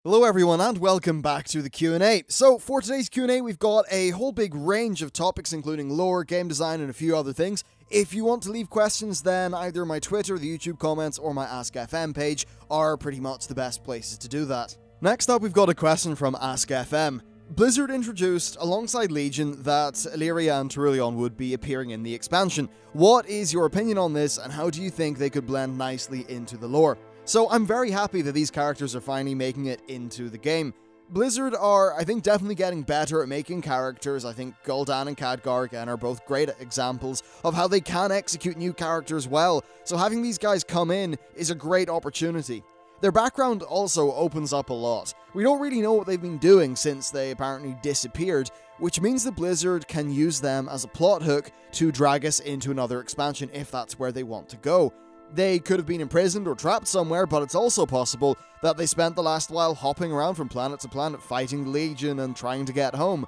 Hello everyone and welcome back to the Q&A. So for today's Q&A we've got a whole big range of topics including lore, game design and a few other things. If you want to leave questions then either my Twitter, the YouTube comments or my Ask FM page are pretty much the best places to do that. Next up we've got a question from Ask FM. Blizzard introduced alongside Legion that Alleria and Tyrulean would be appearing in the expansion. What is your opinion on this and how do you think they could blend nicely into the lore? So I'm very happy that these characters are finally making it into the game. Blizzard are, I think, definitely getting better at making characters. I think Gul'dan and Khadgar, again, are both great examples of how they can execute new characters well. So having these guys come in is a great opportunity. Their background also opens up a lot. We don't really know what they've been doing since they apparently disappeared, which means that Blizzard can use them as a plot hook to drag us into another expansion if that's where they want to go. They could have been imprisoned or trapped somewhere, but it's also possible that they spent the last while hopping around from planet to planet fighting the Legion and trying to get home.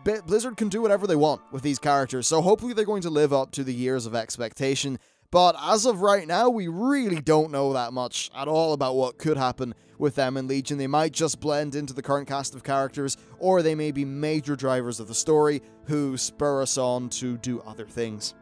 Blizzard can do whatever they want with these characters, so hopefully they're going to live up to the years of expectation. But as of right now, we really don't know that much at all about what could happen with them in Legion. They might just blend into the current cast of characters, or they may be major drivers of the story who spur us on to do other things.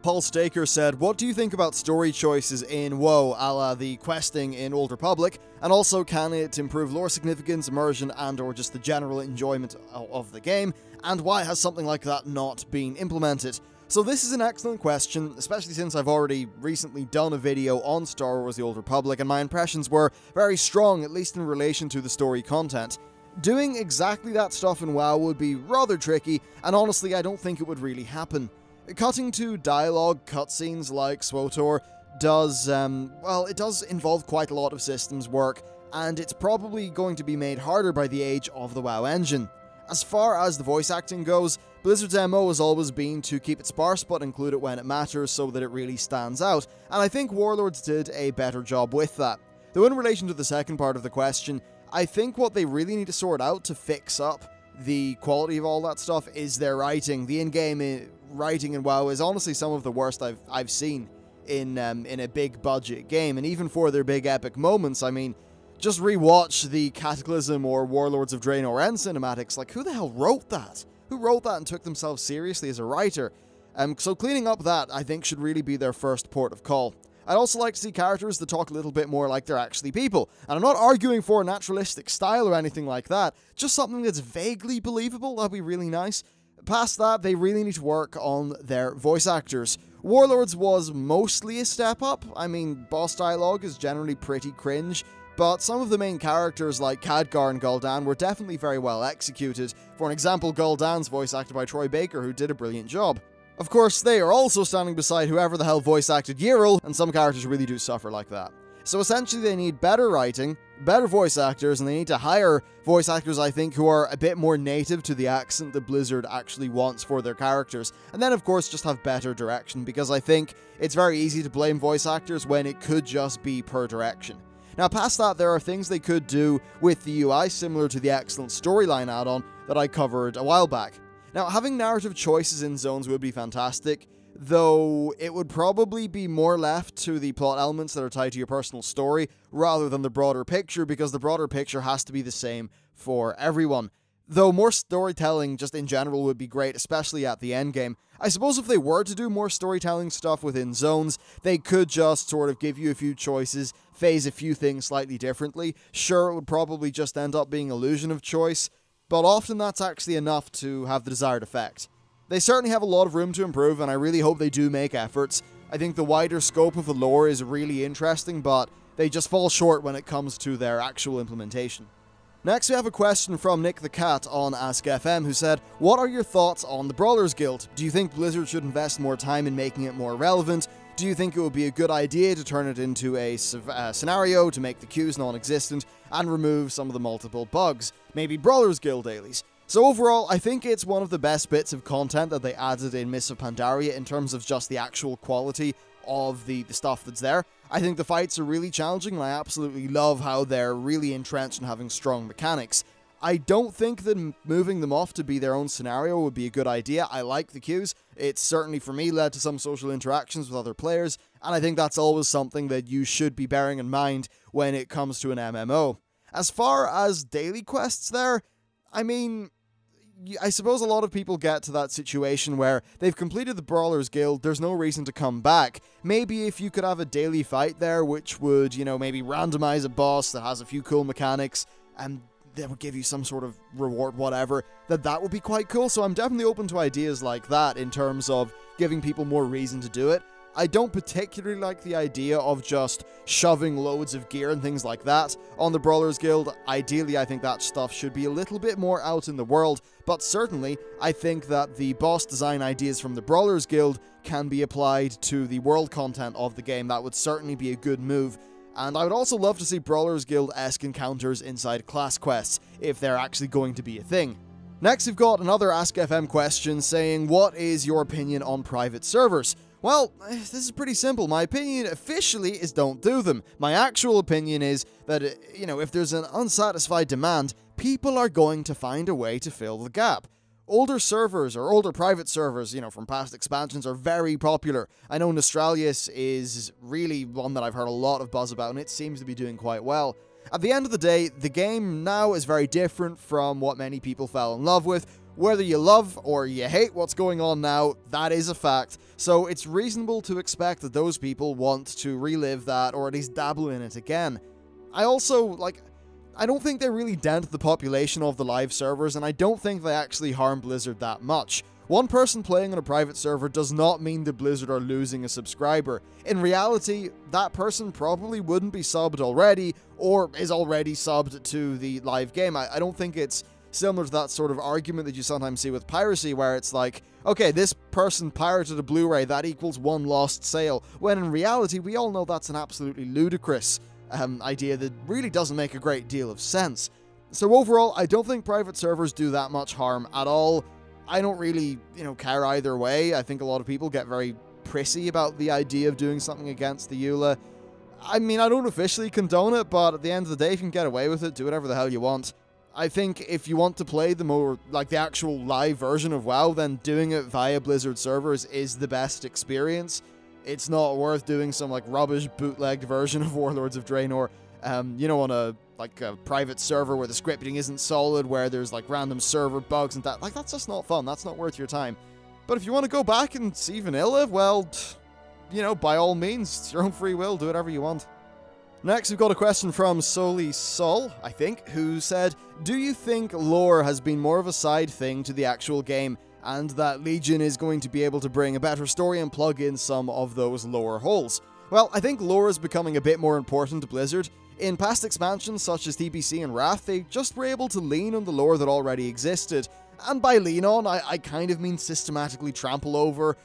Paul Staker said, what do you think about story choices in WoW, a la the questing in Old Republic, and also can it improve lore significance, immersion, and or just the general enjoyment of the game, and why has something like that not been implemented? So this is an excellent question, especially since I've already recently done a video on Star Wars The Old Republic, and my impressions were very strong, at least in relation to the story content. Doing exactly that stuff in WoW would be rather tricky, and honestly I don't think it would really happen. Cutting to dialogue cutscenes like SWTOR does, it does involve quite a lot of systems work, and it's probably going to be made harder by the age of the WoW engine. As far as the voice acting goes, Blizzard's MO has always been to keep it sparse but include it when it matters so that it really stands out, and I think Warlords did a better job with that. Though in relation to the second part of the question, I think what they really need to sort out to fix up the quality of all that stuff is their writing. The in-game writing in WoW is honestly some of the worst I've seen in a big budget game, and even for their big epic moments, I mean, just rewatch the Cataclysm or Warlords of Draenor End cinematics. Like, who the hell wrote that? Who wrote that and took themselves seriously as a writer? So cleaning up that, I think, should really be their first port of call. I'd also like to see characters that talk a little bit more like they're actually people. And I'm not arguing for a naturalistic style or anything like that, just something that's vaguely believable. That'd be really nice. Past that, they really need to work on their voice actors. Warlords was mostly a step up. I mean, boss dialogue is generally pretty cringe, but some of the main characters like Khadgar and Gul'dan were definitely very well executed. For an example, Gul'dan's voice acted by Troy Baker, who did a brilliant job. Of course, they are also standing beside whoever the hell voice acted Yril, and some characters really do suffer like that. So essentially they need better writing, better voice actors, and they need to hire voice actors, I think, who are a bit more native to the accent that Blizzard actually wants for their characters. And then, of course, just have better direction, because I think it's very easy to blame voice actors when it could just be per direction. Now, past that, there are things they could do with the UI similar to the excellent storyline add-on that I covered a while back. Now, having narrative choices in zones would be fantastic, though it would probably be more left to the plot elements that are tied to your personal story rather than the broader picture, because the broader picture has to be the same for everyone. Though more storytelling just in general would be great, especially at the endgame. I suppose if they were to do more storytelling stuff within zones, they could just sort of give you a few choices, phase a few things slightly differently. Sure, it would probably just end up being illusion of choice, but often that's actually enough to have the desired effect. They certainly have a lot of room to improve, and I really hope they do make efforts. I think the wider scope of the lore is really interesting, but they just fall short when it comes to their actual implementation. Next, we have a question from Nick the Cat on Ask FM, who said, what are your thoughts on the Brawlers Guild? Do you think Blizzard should invest more time in making it more relevant? Do you think it would be a good idea to turn it into a scenario to make the queues non-existent and remove some of the multiple bugs? Maybe Brawlers Guild dailies. So overall, I think it's one of the best bits of content that they added in Mists of Pandaria in terms of just the actual quality of the stuff that's there. I think the fights are really challenging, and I absolutely love how they're really entrenched in having strong mechanics. I don't think that moving them off to be their own scenario would be a good idea. I like the queues. It's certainly, for me, led to some social interactions with other players, and I think that's always something that you should be bearing in mind when it comes to an MMO. As far as daily quests there, I mean, I suppose a lot of people get to that situation where they've completed the Brawlers Guild, there's no reason to come back. Maybe if you could have a daily fight there, which would, you know, maybe randomize a boss that has a few cool mechanics, and that would give you some sort of reward, whatever, that would be quite cool. So I'm definitely open to ideas like that in terms of giving people more reason to do it. I don't particularly like the idea of just shoving loads of gear and things like that on the Brawlers Guild. Ideally, I think that stuff should be a little bit more out in the world, but certainly, I think that the boss design ideas from the Brawlers Guild can be applied to the world content of the game. That would certainly be a good move. And I would also love to see Brawlers Guild-esque encounters inside class quests, if they're actually going to be a thing. Next, we've got another Ask FM question saying, what is your opinion on private servers? Well, this is pretty simple. My opinion officially is don't do them. My actual opinion is that, you know, if there's an unsatisfied demand, people are going to find a way to fill the gap. Older servers, or older private servers, you know, from past expansions are very popular. I know Nostralius is really one that I've heard a lot of buzz about, and it seems to be doing quite well. At the end of the day, the game now is very different from what many people fell in love with. Whether you love or you hate what's going on now, that is a fact. So it's reasonable to expect that those people want to relive that, or at least dabble in it again. I also, I don't think they really dent the population of the live servers, and I don't think they actually harm Blizzard that much. One person playing on a private server does not mean that Blizzard are losing a subscriber. In reality, that person probably wouldn't be subbed already, or is already subbed to the live game. I don't think it's similar to that sort of argument that you sometimes see with piracy, where it's like, okay, this person pirated a Blu-ray, that equals one lost sale, when in reality, we all know that's an absolutely ludicrous idea that really doesn't make a great deal of sense. So overall, I don't think private servers do that much harm at all. I don't really, care either way. I think a lot of people get very prissy about the idea of doing something against the EULA. I mean, I don't officially condone it, but at the end of the day, if you can get away with it, do whatever the hell you want. I think if you want to play the more, the actual live version of WoW, then doing it via Blizzard servers is the best experience. It's not worth doing some, rubbish bootlegged version of Warlords of Draenor, on a private server where the scripting isn't solid, where there's, random server bugs and that. That's just not fun. That's not worth your time. But if you want to go back and see vanilla, well, by all means, it's your own free will. Do whatever you want. Next, we've got a question from Soli Sol, I think, who said, do you think lore has been more of a side thing to the actual game, and that Legion is going to be able to bring a better story and plug in some of those lore holes? Well, I think lore is becoming a bit more important to Blizzard. In past expansions such as TBC and Wrath, they just were able to lean on the lore that already existed. And by lean on, I kind of mean systematically trample over.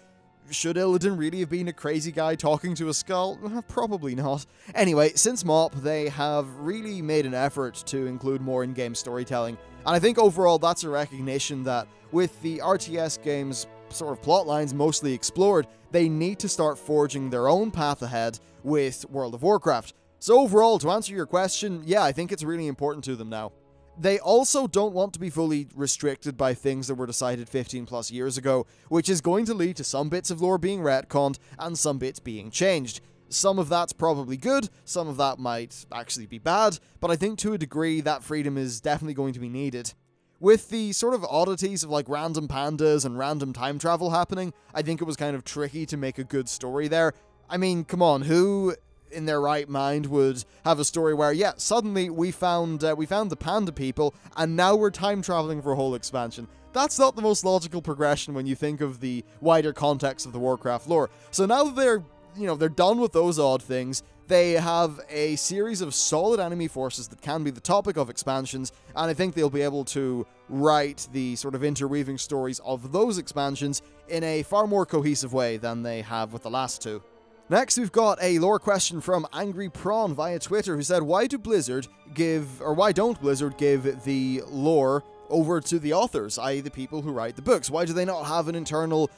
Should Illidan really have been a crazy guy talking to a skull? Probably not. Anyway, since MoP, they have really made an effort to include more in-game storytelling, and I think overall that's a recognition that with the RTS games' sort of plot lines mostly explored, they need to start forging their own path ahead with World of Warcraft. So overall, to answer your question, yeah, I think it's really important to them now. They also don't want to be fully restricted by things that were decided 15 plus years ago, which is going to lead to some bits of lore being retconned and some bits being changed. Some of that's probably good, some of that might actually be bad, but I think to a degree that freedom is definitely going to be needed. With the sort of oddities of random pandas and random time travel happening, I think it was kind of tricky to make a good story there. I mean, come on, who in their right mind would have a story where, yeah, suddenly we found the panda people, and now we're time traveling for a whole expansion? That's not the most logical progression when you think of the wider context of the Warcraft lore. So now that they're done with those odd things, they have a series of solid enemy forces that can be the topic of expansions, and I think they'll be able to write the sort of interweaving stories of those expansions in a far more cohesive way than they have with the last two. Next, we've got a lore question from Angry Prawn via Twitter, who said, why don't Blizzard give the lore over to the authors, i.e. the people who write the books? Why do they not have an internal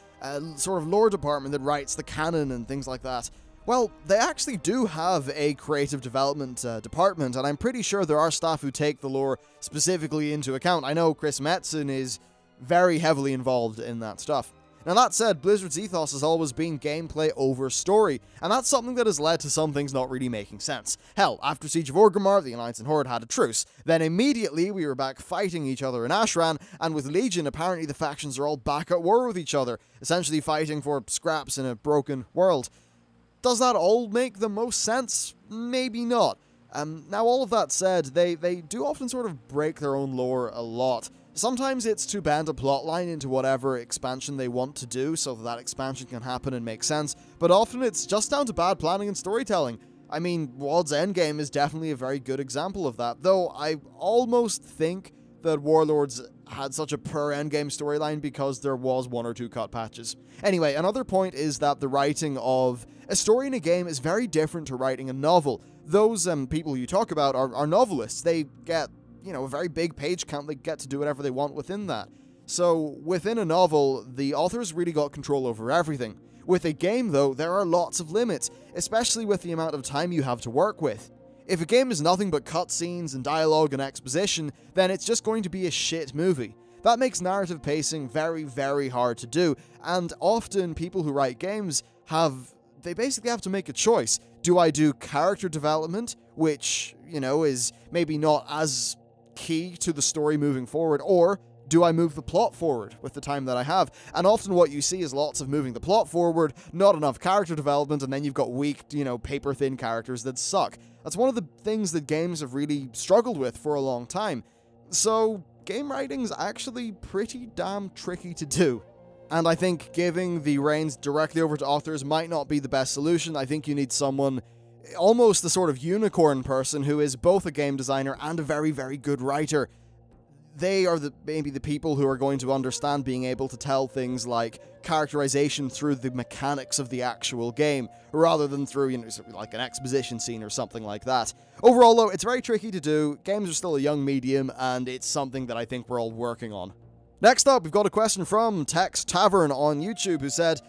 sort of lore department that writes the canon and things like that? Well, they actually do have a creative development department, and I'm pretty sure there are staff who take the lore specifically into account. I know Chris Metzen is very heavily involved in that stuff. Now that said, Blizzard's ethos has always been gameplay over story, and that's something that has led to some things not really making sense. Hell, after Siege of Orgrimmar, the Alliance and Horde had a truce. Then immediately we were back fighting each other in Ashran, and with Legion, apparently the factions are all back at war with each other, essentially fighting for scraps in a broken world. Does that all make the most sense? Maybe not. Now all of that said, they do often sort of break their own lore a lot. Sometimes it's to bend a plotline into whatever expansion they want to do so that expansion can happen and make sense, but often it's just down to bad planning and storytelling. I mean, WoD's Endgame is definitely a very good example of that, though I almost think that Warlords had such a poor endgame storyline because there was 1 or 2 cut patches. Anyway, another point is that the writing of a story in a game is very different to writing a novel. Those people you talk about are novelists. They get, a very big page count. They get to do whatever they want within that. So within a novel, the authors really got control over everything. With a game, though, there are lots of limits, especially with the amount of time you have to work with. If a game is nothing but cutscenes and dialogue and exposition, then it's just going to be a shit movie. That makes narrative pacing very, very hard to do, and often people who write games they basically have to make a choice. Do I do character development, which, is maybe not as key to the story moving forward, or do I move the plot forward with the time that I have? And often what you see is lots of moving the plot forward, not enough character development, and then you've got weak, paper-thin characters that suck. That's one of the things that games have really struggled with for a long time. So, game writing's actually pretty damn tricky to do. And I think giving the reins directly over to authors might not be the best solution. I think you need someone, almost the sort of unicorn person, who is both a game designer and a very, very good writer. They are maybe the people who are going to understand being able to tell things like characterization through the mechanics of the actual game, rather than through, like an exposition scene or something like that. Overall, though, it's very tricky to do. Games are still a young medium, and it's something that I think we're all working on. Next up, we've got a question from Tex Tavern on YouTube, who said,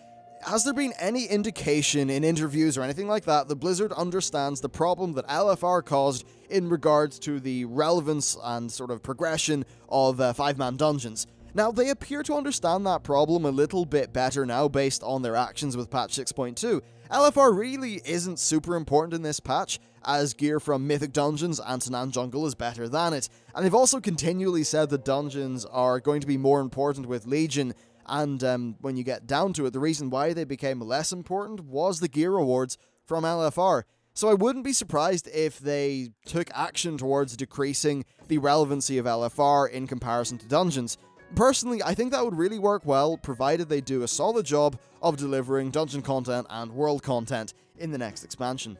has there been any indication in interviews or anything like that Blizzard understands the problem that LFR caused in regards to the relevance and sort of progression of 5-man dungeons? Now, they appear to understand that problem a little bit better now based on their actions with patch 6.2. LFR really isn't super important in this patch, as gear from Mythic Dungeons and Tanan Jungle is better than it. And they've also continually said that dungeons are going to be more important with Legion, and when you get down to it, the reason why they became less important was the gear rewards from LFR. So I wouldn't be surprised if they took action towards decreasing the relevancy of LFR in comparison to dungeons. Personally, I think that would really work well, provided they do a solid job of delivering dungeon content and world content in the next expansion.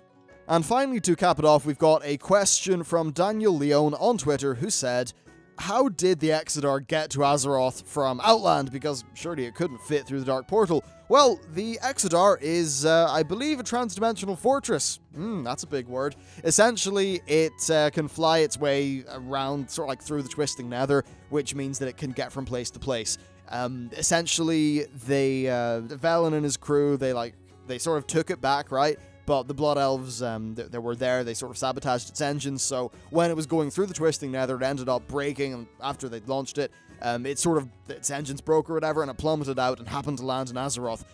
And finally, to cap it off, we've got a question from Daniel Leone on Twitter, who said, how did the Exodar get to Azeroth from Outland? Because surely it couldn't fit through the Dark Portal. Well, the Exodar is, I believe, a transdimensional fortress. That's a big word. Essentially, it can fly its way around, sort of like through the Twisting Nether, which means that it can get from place to place. Essentially, Velen and his crew, they sort of took it back, right? But the Blood Elves, they were there, they sort of sabotaged its engines, so when it was going through the Twisting Nether, it ended up breaking, and after they'd launched it, its engines broke or whatever, and it plummeted out and happened to land in Azeroth.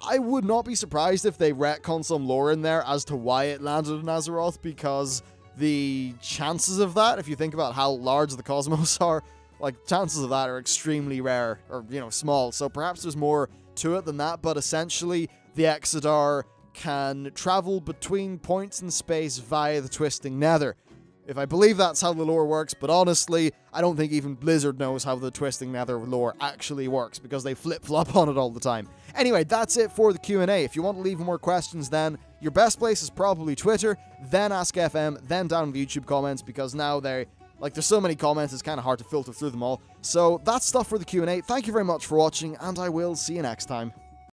I would not be surprised if they retcon some lore in there as to why it landed in Azeroth, because the chances of that, if you think about how large the cosmos are, chances of that are extremely rare, or, small, so perhaps there's more to it than that, but essentially, the Exodar can travel between points in space via the Twisting Nether. If I believe that's how the lore works, but honestly, I don't think even Blizzard knows how the Twisting Nether lore actually works, because they flip-flop on it all the time. Anyway, that's it for the Q&A. If you want to leave more questions, then your best place is probably Twitter, then AskFM, then down in the YouTube comments, because now there's so many comments, it's kind of hard to filter through them all. So that's stuff for the Q&A. Thank you very much for watching, and I will see you next time.